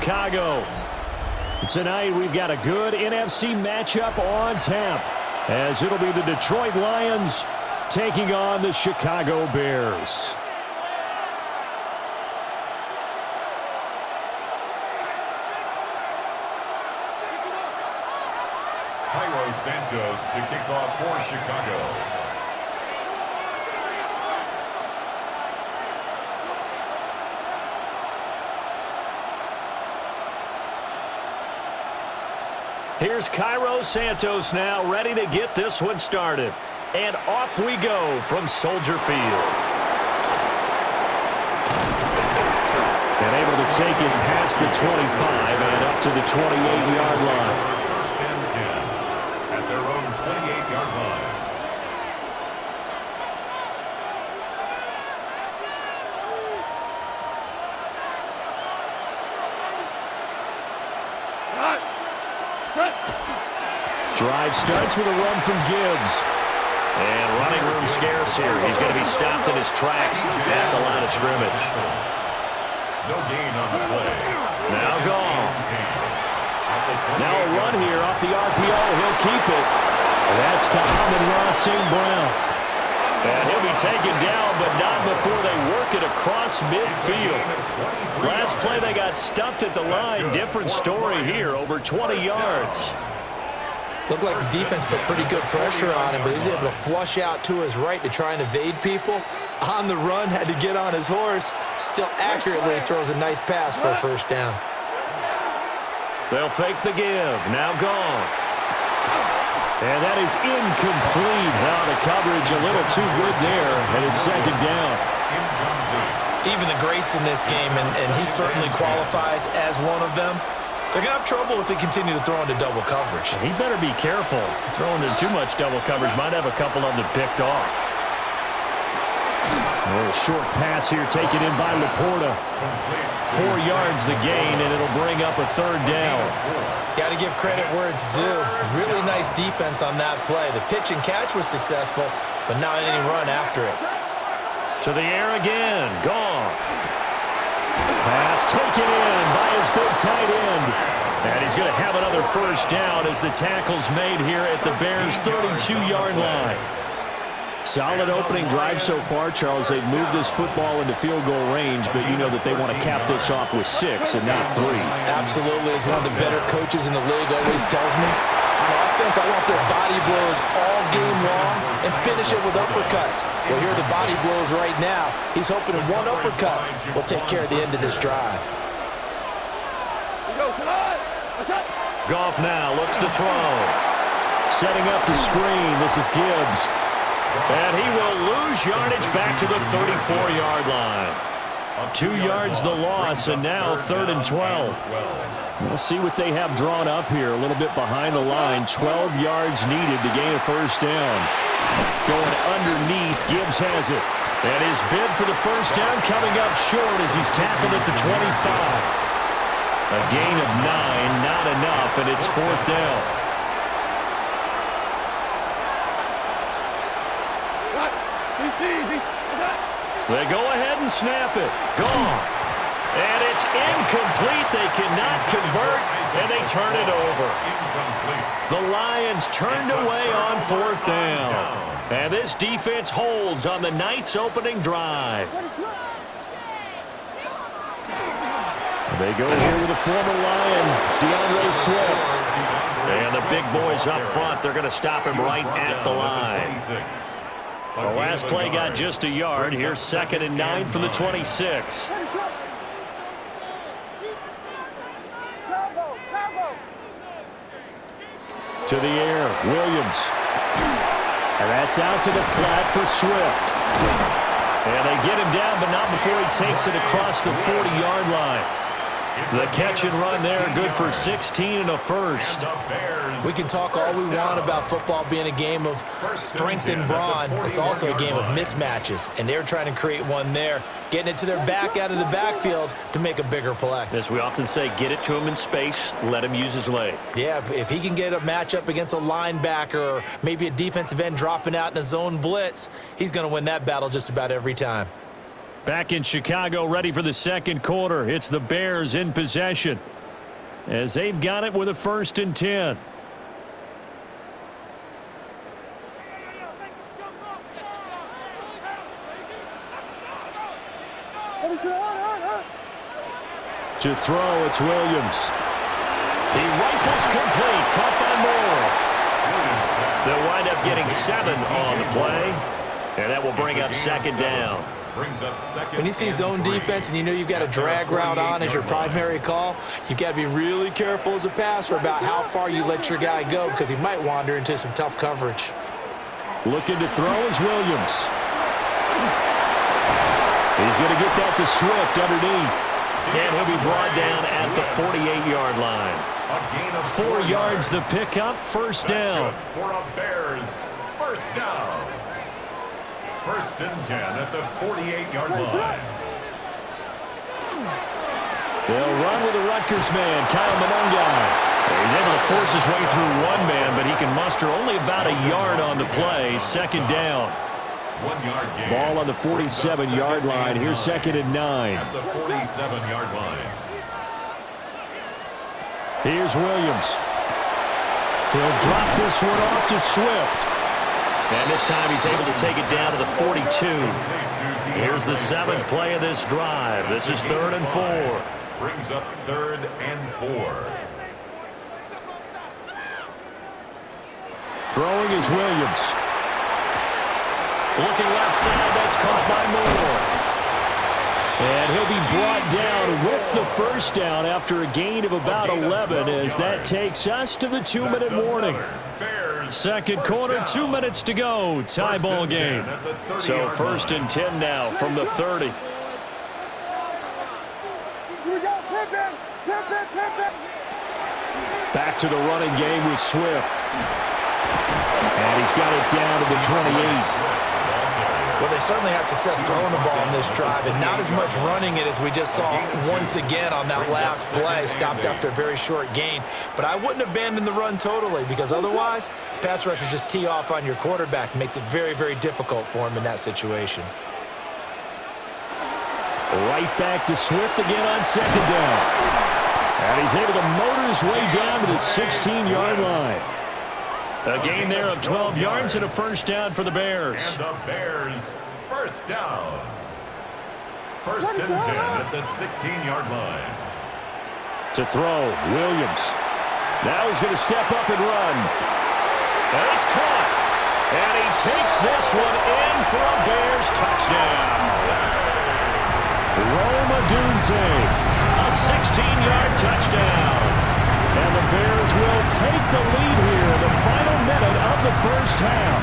Chicago. Tonight we've got a good NFC matchup on tap, as it'll be the Detroit Lions taking on the Chicago Bears. Santos to kick off for Chicago. Here's Cairo Santos now, ready to get this one started. And off we go from Soldier Field. And able to take it past the 25 and up to the 28-yard line. Their own 28-yard line. Drive starts with a run from Gibbs. And running room scarce here. He's going to be stopped in his tracks at the line of scrimmage. No gain on the play. Now gone. Now a run here off the RPO. He'll keep it. That's to Amon-Ra St. Brown. And he'll be taken down, but not before they work it across midfield. Last play they got stuffed at the line. Different story here, over 20 yards. Looked like the defense put pretty good pressure on him, but he's able to flush out to his right to try and evade people. On the run, had to get on his horse. Still accurately throws a nice pass for a first down. They'll fake the give. Now gone. And that is incomplete. Now the coverage a little too good there, and it's second down. Even the greats in this game, and he certainly qualifies as one of them, they're going to have trouble if they continue to throw into double coverage. He better be careful. Throwing into too much double coverage might have a couple of them picked off. A little short pass here taken in by Laporta. 4 yards the gain, and it'll bring up a third down. Got to give credit where it's due. Really nice defense on that play. The pitch and catch was successful, but not any run after it. To the air again. Goff. Pass taken in by his big tight end. And he's going to have another first down as the tackle's made here at the Bears' 32-yard line. Solid opening drive so far, Charles. They've moved this football into field goal range, but you know that they want to cap this off with 6 and not 3. Absolutely. As one of the better coaches in the league always tells me, on offense, I want their body blows all game long and finish it with uppercuts. Well, here are the body blows right now. He's hoping in one uppercut will take care of the end of this drive. Goff now looks to throw. Setting up the screen. This is Gibbs. And he will lose yardage back to the 34-yard line. 2 yards the loss, and now 3rd and 12. We'll see what they have drawn up here. A little bit behind the line. 12 yards needed to gain a first down. Going underneath, Gibbs has it. And his bid for the first down coming up short as he's tackled at the 25. A gain of 9, not enough, and it's 4th down. They go ahead and snap it. Gone. And it's incomplete. They cannot convert, and they turn it over. The Lions turned away on 4th down. And this defense holds on the night's opening drive. They go here with a former Lion. It's DeAndre Swift. And the big boys up front, they're going to stop him right at the line. The last play got just a yard. Here's 2nd and 9 from the 26. To the air, Williams. And that's out to the flat for Swift. And they get him down, but not before he takes it across the 40-yard line. The catch and run there, good for 16 and a first. We can talk all we want about football being a game of strength and brawn. It's also a game of mismatches, and they're trying to create one there, getting it to their back out of the backfield to make a bigger play. As we often say, get it to him in space, let him use his leg. Yeah, if he can get a matchup against a linebacker or maybe a defensive end dropping out in a zone blitz, he's going to win that battle just about every time. Back in Chicago, ready for the second quarter. It's the Bears in possession as they've got it with a 1st and 10. To throw, it's Williams. He rifles complete, caught by Moore. They'll wind up getting 7 on the play, and that will bring up 2nd down. When you see zone defense and you know you've got a drag route on as your primary call, you've got to be really careful as a passer about how far you let your guy go because he might wander into some tough coverage. Looking to throw is Williams. He's going to get that to Swift underneath. And he'll be brought down at the 48-yard line. 4 yards the pickup, 1st down. For a Bears 1st down. 1st and 10 at the 48-yard line. They'll run with the Rutgers man, Kyle Monungai. He's able to force his way through one man, but he can muster only about a yard on the play. 2nd down. 1 yard gain. Ball on the 47-yard line. Here's 2nd and 9. At the 47-yard line. Here's Williams. He'll drop this one off to Swift. And this time he's able to take it down to the 42. Here's the 7th play of this drive. This is 3rd and 4. Brings up 3rd and 4. Throwing is Williams. Looking left side, that's caught by Moore. And he'll be brought down with the 1st down after a gain of about 11 as that takes us to the 2-minute warning. 2nd quarter, 2 minutes to go. Tie ball game. So 1st and 10 now from the 30. Back to the running game with Swift. And he's got it down to the 28. Well, they certainly had success throwing the ball in this drive and not as much running it as we just saw once again on that last play. Stopped after a very short gain. But I wouldn't abandon the run totally because otherwise, pass rushers just tee off on your quarterback. Makes it very, very difficult for him in that situation. Right back to Swift again on 2nd down. And he's able to motor his way down to the 16-yard line. A gain there of 12 yards and a 1st down for the Bears. And the Bears 1st down. 1st and 10 at the 16-yard line. To throw, Williams. Now he's going to step up and run. And it's caught. And he takes this one in for a Bears touchdown. Rome Odunze, a 16-yard touchdown. And the Bears will take the lead here in the final minute of the 1st half.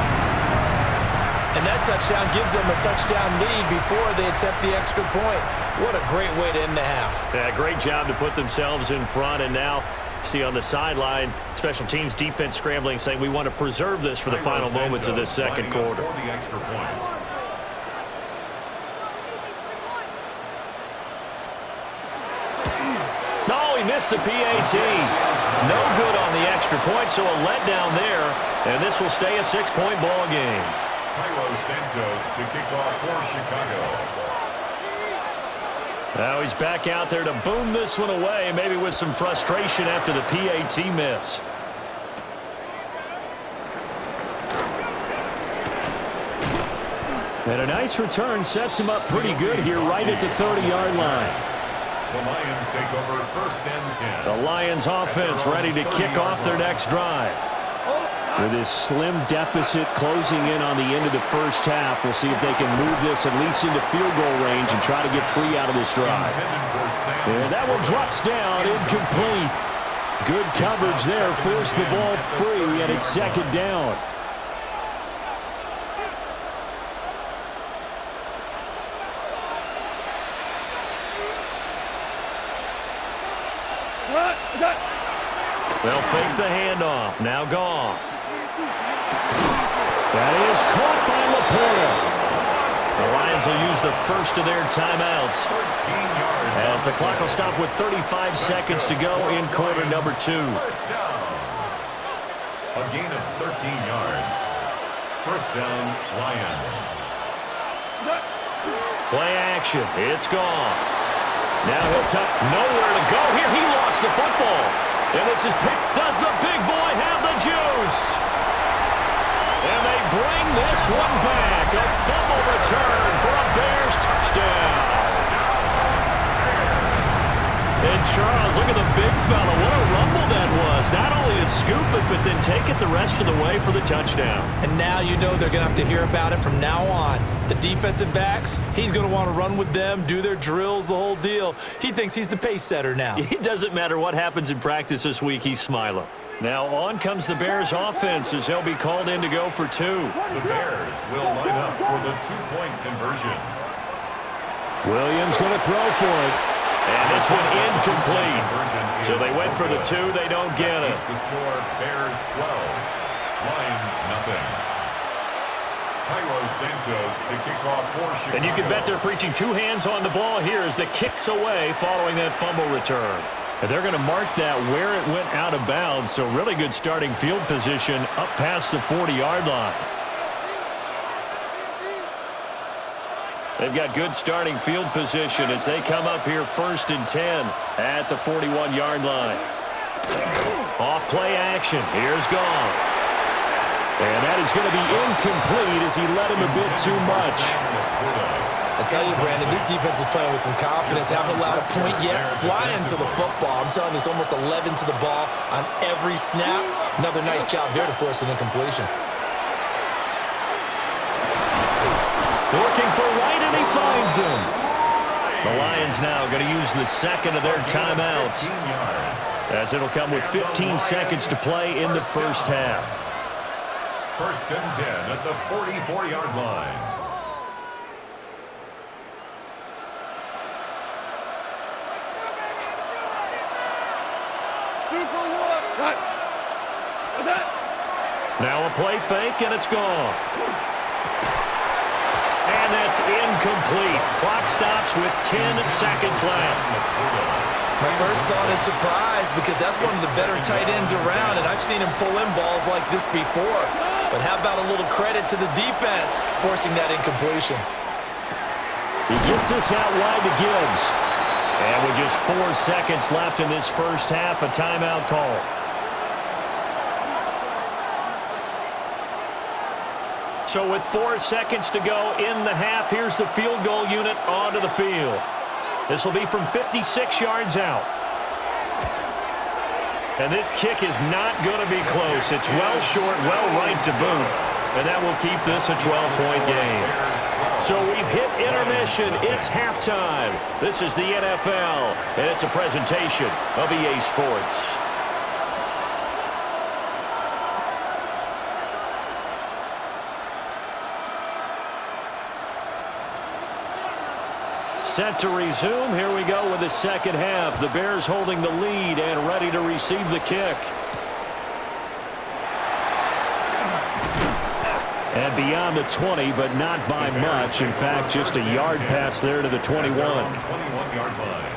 And that touchdown gives them a touchdown lead before they attempt the extra point. What a great way to end the half. Yeah, great job to put themselves in front. And now, see on the sideline, special teams defense scrambling, saying we want to preserve this for the final moments of this 2nd quarter. For the extra point. No, he missed the PAT. No good on the extra point, so a letdown there. And this will stay a 6-point ball game. Cairo Santos to kick off for Chicago. Now he's back out there to boom this one away, maybe with some frustration after the PAT miss. And a nice return sets him up pretty good here right at the 30-yard line. The Lions take over 1st and 10. The Lions offense ready to kick off their next drive. With this slim deficit closing in on the end of the 1st half, we'll see if they can move this at least into field goal range and try to get 3 out of this drive. And that one drops down, incomplete. Good coverage there, forced the ball free, and it's 2nd down. They'll fake the handoff. Now Goff. That is caught by Laporta. The Lions will use the 1st of their timeouts as the clock will stop with 35 seconds to go in quarter number 2. 1st down. A gain of 13 yards. 1st down, Lions. Play action. It's Goff. Now he'll tuck. Nowhere to go here. He lost the football. And this is picked. Does the big boy have the juice? And they bring this one back. A fumble return for a Bears touchdown. And Charles, look at the big fella. What a rumble that was. Not only to scoop it, but then take it the rest of the way for the touchdown. And now you know they're going to have to hear about it from now on. The defensive backs, he's going to want to run with them, do their drills, the whole deal. He thinks he's the pace setter now. It doesn't matter what happens in practice this week, he's smiling. Now on comes the Bears offense as he'll be called in to go for two. The Bears will line up for the two-point conversion. Williams going to throw for it. And this one incomplete. So they went for the two. They don't get it. The score, Bears 12, Lions nothing. Cairo Santos to kick off for Chicago. And you can bet they're preaching two hands on the ball here as the kick's away following that fumble return. And they're going to mark that where it went out of bounds. So really good starting field position up past the 40-yard line. They've got good starting field position as they come up here 1st and 10 at the 41-yard line. Off play action. Here's Goff. And that is going to be incomplete as he led him a bit too much. I tell you, Brandon, this defense is playing with some confidence. Haven't allowed a point yet. Flying to the football. I'm telling you, it's almost 11 to the ball on every snap. Another nice job there to force an incompletion. Looking for Wright, and he finds him. The Lions now going to use the second of their timeouts, as it'll come with 15 seconds to play in the first half. 1st and 10 at the 44-yard line. Now a play fake, and it's Goff. And that's incomplete. Clock stops with 10 seconds left. My first thought is surprise because that's one of the better tight ends around, and I've seen him pull in balls like this before. But how about a little credit to the defense forcing that incompletion? He gets this out wide to Gibbs. And with just 4 seconds left in this first half, a timeout call. So with 4 seconds to go in the half, here's the field goal unit onto the field. This will be from 56 yards out. And this kick is not going to be close. It's well short, well right to boot. And that will keep this a 12-point game. So we've hit intermission. It's halftime. This is the NFL, and it's a presentation of EA Sports. Set to resume. Here we go with the second half. The Bears holding the lead and ready to receive the kick. And beyond the 20, but not by much. In fact, just a yard pass there to the 21. 21-yard line.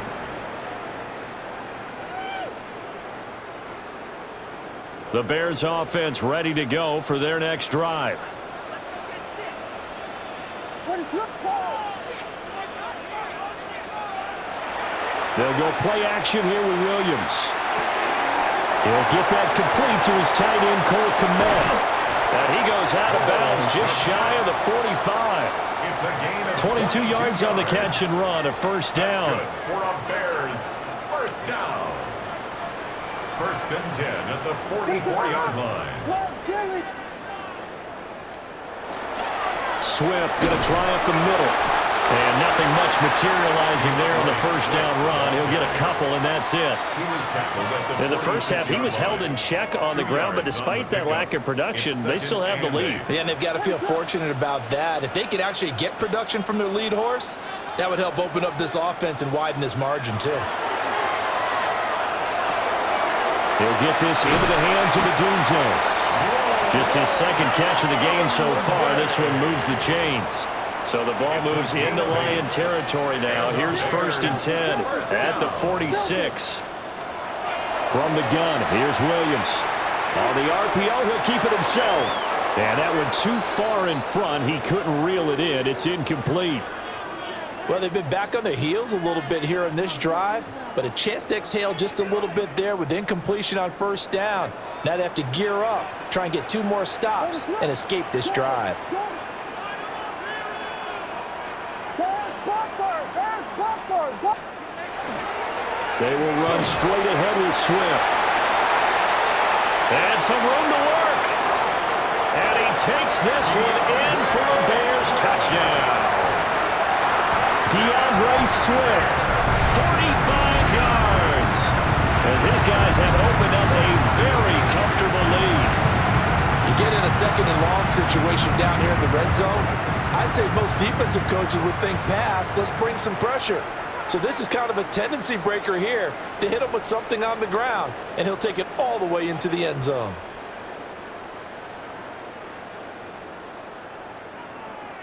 The Bears offense ready to go for their next drive. They'll go play action here with Williams. He'll get that complete to his tight end, Cole Kmet. And he goes out of bounds just shy of the 45. 22 yards on the catch and run, a first down. For a Bears first down. 1st and 10 at the 44-yard line. Swift going to try up the middle. And nothing much materializing there on the first down run. He'll get a couple, and that's it. In the first half, he was held in check on the ground, but despite that lack of production, they still have the lead. Yeah, and they've got to feel fortunate about that. If they could actually get production from their lead horse, that would help open up this offense and widen this margin, too. He'll get this into the hands of the Doom Zone. Just his second catch of the game so far. This one moves the chains. So the ball moves into Lion territory now. Here's 1st and 10 at the 46. From the gun, here's Williams. On the RPO, he'll keep it himself. And that went too far in front. He couldn't reel it in. It's incomplete. Well, they've been back on their heels a little bit here in this drive, but a chance to exhale just a little bit there with incompletion on first down. Now they have to gear up, try and get 2 more stops, and escape this drive. They will run straight ahead with Swift. And some room to work. And he takes this one in for a Bears touchdown. DeAndre Swift, 45 yards. As his guys have opened up a very comfortable lead. You get in a second and long situation down here in the red zone, I'd say most defensive coaches would think pass, let's bring some pressure. So this is kind of a tendency breaker here to hit him with something on the ground, and he'll take it all the way into the end zone.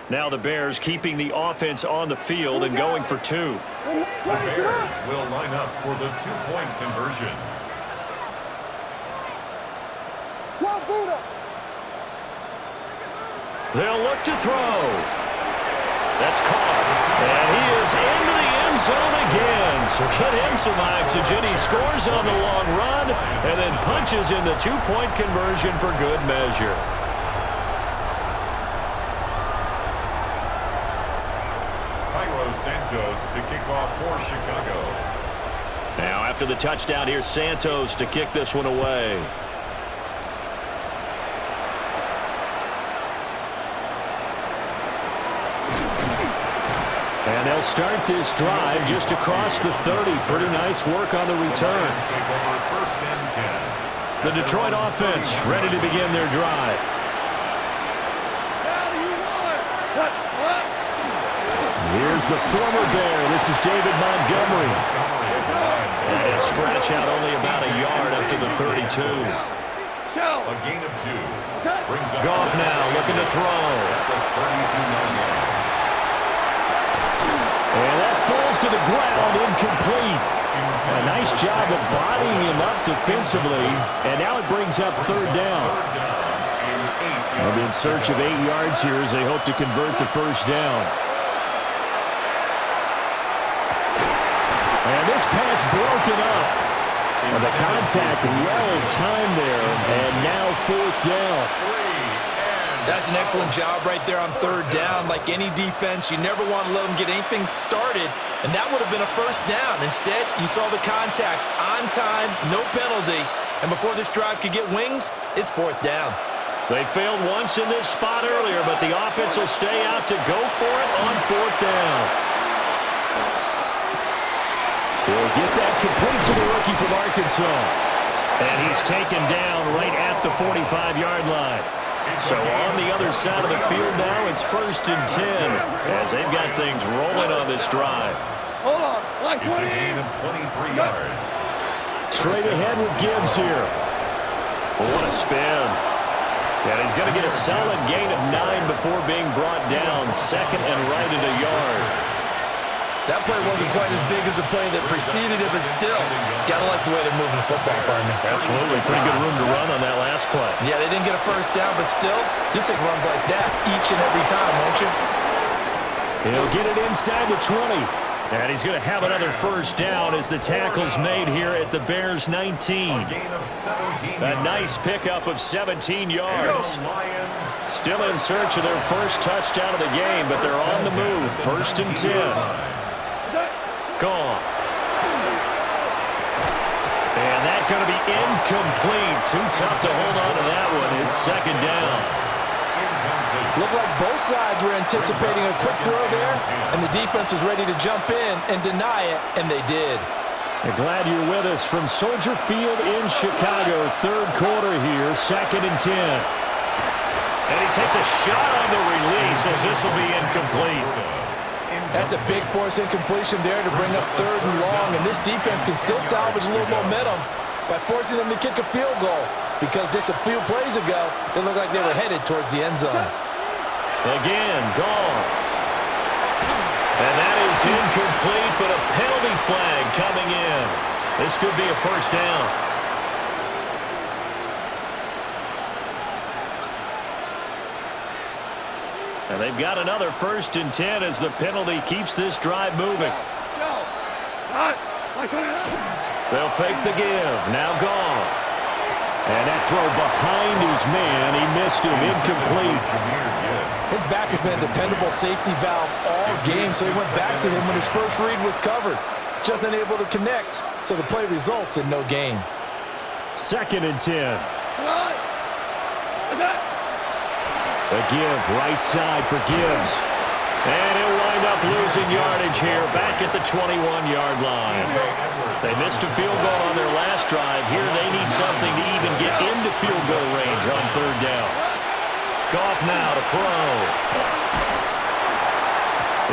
Now the Bears keeping the offense on the field and going for 2. The Bears will line up for the 2-point conversion. They'll look to throw. That's caught. And he is into the end zone again. So get him some oxygen. He scores on the long run and then punches in the 2-point conversion for good measure. Santos to kick off for Chicago. Now after the touchdown, here's Santos to kick this one away. And they'll start this drive just across the 30. Pretty nice work on the return. The Detroit offense ready to begin their drive. Here's the former Bear. This is David Montgomery. And he'll scratch out only about a yard up to the 32. A gain of 2. Goff now looking to throw. And that falls to the ground, incomplete. A nice job of bodying him up defensively. And now it brings up 3rd down. They'll be in search of 8 yards here as they hope to convert the 1st down. And this pass broken up. And the contact well timed there. And now 4th down. That's an excellent job right there on 3rd down. Like any defense, you never want to let them get anything started. And that would have been a 1st down. Instead, you saw the contact on time, no penalty. And before this drive could get wings, it's 4th down. They failed once in this spot earlier, but the offense will stay out to go for it on 4th down. He'll get that complete to the rookie from Arkansas. And he's taken down right at the 45-yard line. So on the other side of the field now, it's 1st and 10 as they've got things rolling on this drive. Hold on. It's a gain of 23 yards. Straight ahead with Gibbs here. What a spin. And he's going to get a solid gain of 9 before being brought down. 2nd and right at a yard. That play wasn't quite as big as the play that preceded it, but still, gotta like the way they're moving the football, partner. Absolutely. Pretty good room to run on that last play. Yeah, they didn't get a 1st down, but still, you take runs like that each and every time, won't you? He'll get it inside the 20. And he's going to have another 1st down as the tackle's made here at the Bears' 19. A nice pickup of 17 yards. Still in search of their 1st touchdown of the game, but they're on the move. 1st and 10. Gone. And that's going to be incomplete. Too tough to hold on to that one. It's 2nd down. Looked like both sides were anticipating a quick throw there, and the defense was ready to jump in and deny it, and they did. I'm glad you're with us from Soldier Field in Chicago. 3rd quarter here, 2nd and 10. And he takes a shot on the release as this will be incomplete. That's a big force incompletion there to bring up 3rd and long, and this defense can still salvage a little momentum by forcing them to kick a field goal, because just a few plays ago, it looked like they were headed towards the end zone. Again, Goff. And that is incomplete, but a penalty flag coming in. This could be a 1st down. And they've got another 1st and 10 as the penalty keeps this drive moving. They'll fake the give. Now Goff. And that throw behind his man. He missed him. Incomplete. His back has been a dependable safety valve all game, so he went back to him when his first read was covered. Just unable to connect, so the play results in no gain. 2nd and 10. The give, right side for Gibbs. And he'll wind up losing yardage here back at the 21-yard line. They missed a field goal on their last drive. Here they need something to even get into field goal range on 3rd down. Goff now to throw.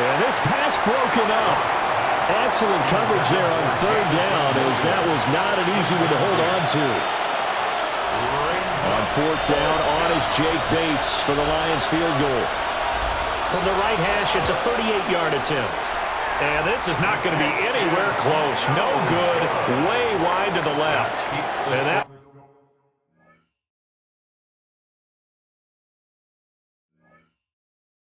And this pass broken up. Excellent coverage there on 3rd down, as that was not an easy one to hold on to. On 4th down, on is Jake Bates for the Lions field goal. From the right hash, it's a 38-yard attempt. And this is not going to be anywhere close. No good. Way wide to the left. And that